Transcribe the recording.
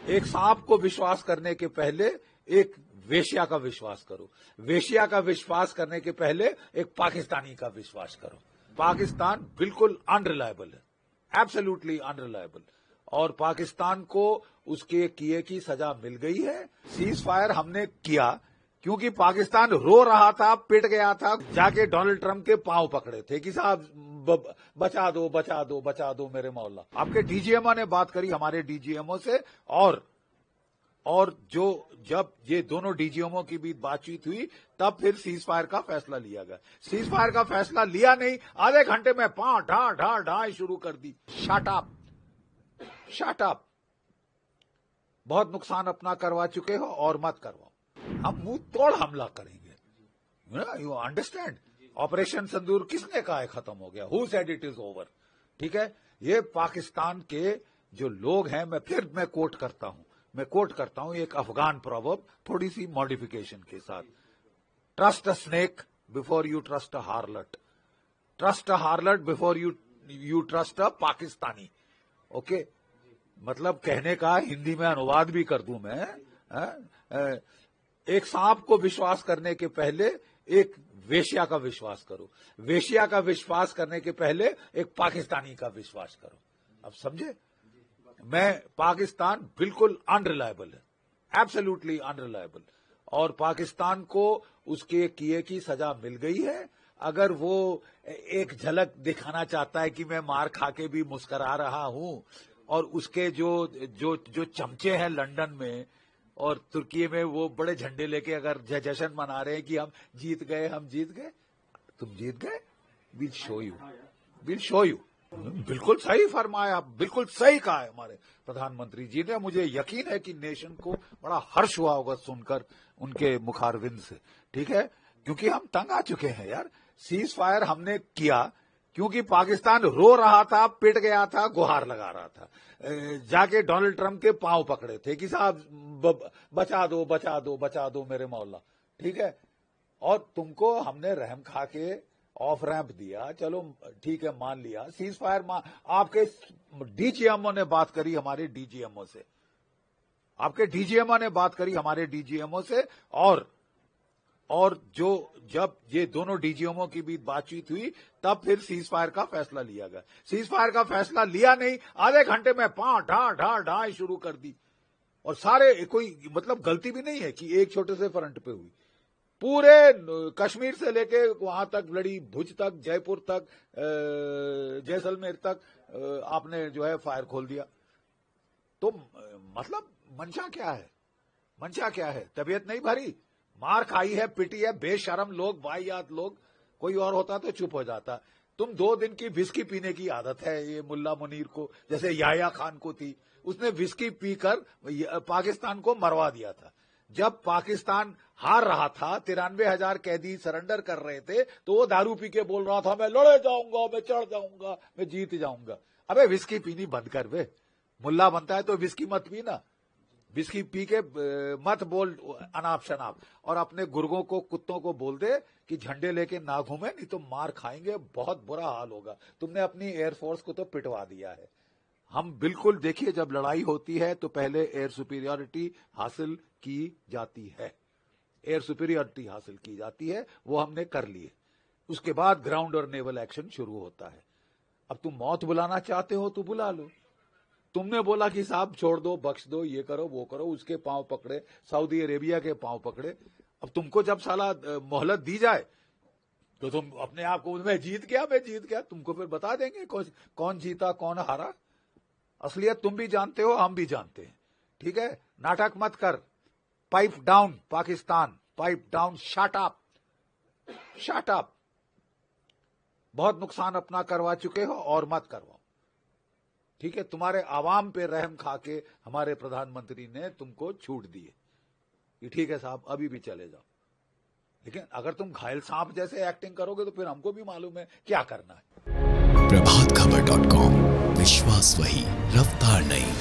एक सांप को विश्वास करने के पहले एक वेश्या का विश्वास करो। वेश्या का विश्वास करने के पहले एक पाकिस्तानी का विश्वास करो। पाकिस्तान बिल्कुल अनरिलायबल है, एब्सोल्युटली अनरिलायबल। और पाकिस्तान को उसके किए की सजा मिल गई है। सीज फायर हमने किया क्योंकि पाकिस्तान रो रहा था, पिट गया था, जाके डोनाल्ड ट्रंप के पांव पकड़े थे कि साहब बचा दो बचा दो बचा दो मेरे मौला। आपके डीजीएमओ ने बात करी हमारे डीजीएमओ से, और जो जब ये दोनों डीजीएमओ की बीच बातचीत हुई तब फिर सीज फायर का फैसला लिया गया। सीज फायर का फैसला लिया नहीं, आधे घंटे में पां ढा ढा ढा शुरू कर दी। Shut up, shut up. बहुत नुकसान अपना करवा चुके हो और मत करवाओ। हम मुंह तोड़ हमला करेंगे। You understand? ऑपरेशन सिंदूर किसने कहा है खत्म हो गया? Who said it is over? ठीक है, ये पाकिस्तान के जो लोग हैं, मैं कोट करता हूं एक अफगान प्रोवर्ब, थोड़ी सी मॉडिफिकेशन के साथ। Trust a snake before you trust a हार्लट, trust a हार्लट before you trust a Pakistani. Okay, मतलब कहने का हिंदी में अनुवाद भी कर दूं मैं। एक सांप को विश्वास करने के पहले एक वेश्या का विश्वास करो। वेश्या का विश्वास करने के पहले एक पाकिस्तानी का विश्वास करो। अब समझे? पाकिस्तान बिल्कुल अनरिलायबल है, एब्सोल्युटली अनरिलायबल। और पाकिस्तान को उसके किए की सजा मिल गई है। अगर वो एक झलक दिखाना चाहता है कि मैं मार खा के भी मुस्करा रहा हूं, और उसके जो चमचे हैं लंदन में और तुर्की में, वो बड़े झंडे लेके अगर जश्न मना रहे हैं कि हम जीत गए, तुम जीत गए। Will show you. बिल्कुल सही फरमाया, बिल्कुल सही कहा है हमारे प्रधानमंत्री जी ने। मुझे यकीन है कि नेशन को बड़ा हर्ष हुआ होगा सुनकर उनके मुखारविंद से। ठीक है, क्योंकि हम तंग आ चुके हैं यार। सीज फायर हमने किया क्योंकि पाकिस्तान रो रहा था, पिट गया था, गुहार लगा रहा था, जाके डोनाल्ड ट्रंप के पांव पकड़े थे कि साहब बचा दो बचा दो बचा दो मेरे मौला। ठीक है, और तुमको हमने रहम खा के ऑफ रैंप दिया, चलो ठीक है, मान लिया। सीज फायर आपके डीजीएमओ ने बात करी हमारे डीजीएमओ से, आपके डीजीएमओ ने बात करी हमारे डीजीएमओ से, और जब ये दोनों डीजीएमओ की बीच बातचीत हुई तब फिर सीज फायर का फैसला लिया गया। सीज फायर का फैसला लिया नहीं, आधे घंटे में पां ढा ढा ढा शुरू कर दी। और सारे, कोई मतलब गलती भी नहीं है कि एक छोटे से फ्रंट पे हुई। पूरे कश्मीर से लेके वहां तक लड़ी, भुज तक, जयपुर तक, जैसलमेर तक आपने जो है फायर खोल दिया। तो मतलब मंशा क्या है? तबीयत नहीं भरी, मार खाई है, पिटी है, बेशरम लोग, वाहियात लोग। कोई और होता तो चुप हो जाता। तुम 2 दिन की विस्की पीने की आदत है ये मुल्ला मुनीर को, जैसे याह्या खान को थी। उसने विस्की पीकर पाकिस्तान को मरवा दिया था। जब पाकिस्तान हार रहा था, 93,000 कैदी सरेंडर कर रहे थे, तो वो दारू पी के बोल रहा था मैं लड़े जाऊंगा, मैं चढ़ जाऊंगा, मैं जीत जाऊंगा। अबे विस्की पीनी बंद कर बे। मुल्ला बनता है तो विस्की मत पीना, विस्की पी के मत बोल अनाप शनाप। और अपने गुर्गों को, कुत्तों को बोल दे कि झंडे लेके ना घूमे, नहीं तो मार खाएंगे, बहुत बुरा हाल होगा। तुमने अपनी एयरफोर्स को तो पिटवा दिया है। हम बिल्कुल, देखिए, जब लड़ाई होती है तो पहले एयर सुपीरियरिटी हासिल की जाती है, एयर सुपीरियरिटी हासिल की जाती है, वो हमने कर ली है। उसके बाद ग्राउंड और नेवल एक्शन शुरू होता है। अब तुम मौत बुलाना चाहते हो तो बुला लो। तुमने बोला कि साहब छोड़ दो, बख्श दो, ये करो वो करो, उसके पांव पकड़े, सऊदी अरेबिया के पांव पकड़े। अब तुमको जब साला मोहलत दी जाए तो तुम अपने आप को मैं जीत गया, तुमको फिर बता देंगे कौन जीता कौन हारा। असलियत तुम भी जानते हो, हम भी जानते हैं। ठीक है, नाटक मत कर। Pipe down Pakistan, pipe down, shut up, shut up. बहुत नुकसान अपना करवा चुके हो और मत करवाओ। ठीक है, तुम्हारे आवाम पे रहम खा के हमारे प्रधानमंत्री ने तुमको छूट दी है कि ठीक है साहब अभी भी चले जाओ। लेकिन अगर तुम घायल सांप जैसे एक्टिंग करोगे तो फिर हमको भी मालूम है क्या करना है। प्रभातखबर.com, विश्वास वही, रफ्तार नहीं।